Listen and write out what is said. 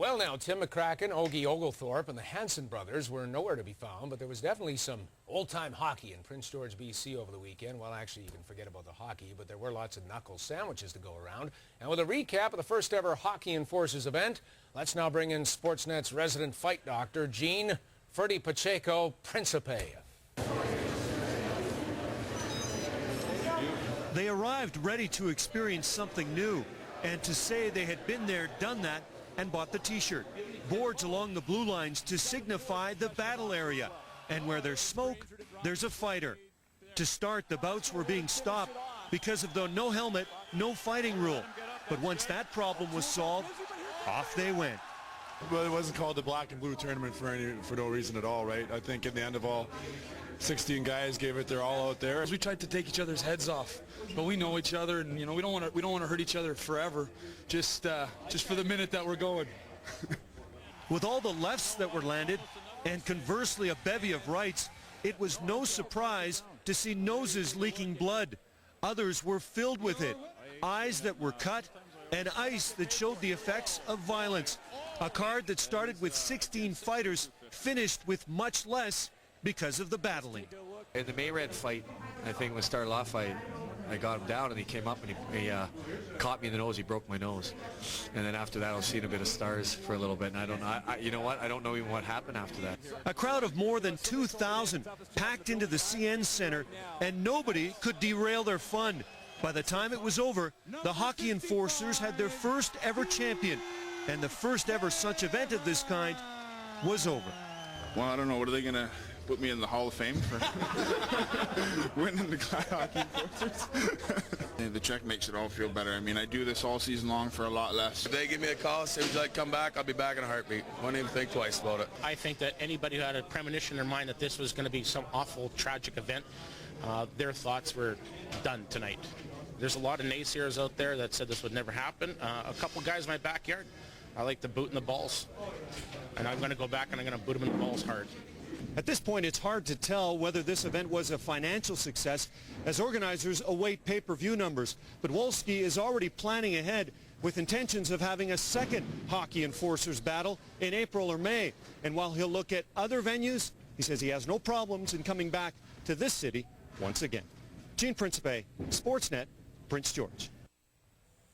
Well, now, Tim McCracken, Ogie Oglethorpe, and the Hanson brothers were nowhere to be found, but there was definitely some old-time hockey in Prince George, BC over the weekend. Well, actually, you can forget about the hockey, but there were lots of knuckle sandwiches to go around. And with a recap of the first-ever Hockey Enforcers event, let's now bring in Sportsnet's resident fight doctor, Gene Ferdy Pacheco Principe. They arrived ready to experience something new, and to say they had been there, done that, and bought the T-shirt. Boards along the blue lines to signify the battle area. And where there's smoke, there's a fighter. To start, the bouts were being stopped because of the no helmet, no fighting rule. But once that problem was solved, off they went. Well, it wasn't called the black and blue tournament for no reason at all, right? I think in the end of all, 16 guys gave it their all out there. We tried to take each other's heads off, but we know each other, and we don't want to hurt each other forever. Just for the minute that we're going. With all the lefts that were landed, and conversely a bevy of rights, it was no surprise to see noses leaking blood. Others were filled with it, eyes that were cut, and ice that showed the effects of violence. A card that started with 16 fighters finished with much less because of the battling. In the Mayred fight, I think when started off, I got him down and he came up and he caught me in the nose. He broke my nose, and then after that, I was seeing a bit of stars for a little bit. And I don't know. You know what? I don't know even what happened after that. A crowd of more than 2,000 packed into the CN Center, and nobody could derail their fun. By the time it was over, the Hockey Enforcers had their first ever champion, and the first ever such event of this kind was over. Well, I don't know. What are they going to put me in the Hall of Fame for winning the Hockey Enforcers? The check makes it all feel better. I mean, I do this all season long for a lot less. If they give me a call, say, would you like to come back? I'll be back in a heartbeat. Won't even think twice about it. I think that anybody who had a premonition in their mind that this was going to be some awful, tragic event, their thoughts were done tonight. There's a lot of naysayers out there that said this would never happen. A couple guys in my backyard, I like to boot in the balls. And I'm going to go back and I'm going to boot them in the balls hard. At this point, it's hard to tell whether this event was a financial success as organizers await pay-per-view numbers. But Wolski is already planning ahead with intentions of having a second Hockey Enforcers battle in April or May. And while he'll look at other venues, he says he has no problems in coming back to this city once again. Gene Principe, Sportsnet, Prince George.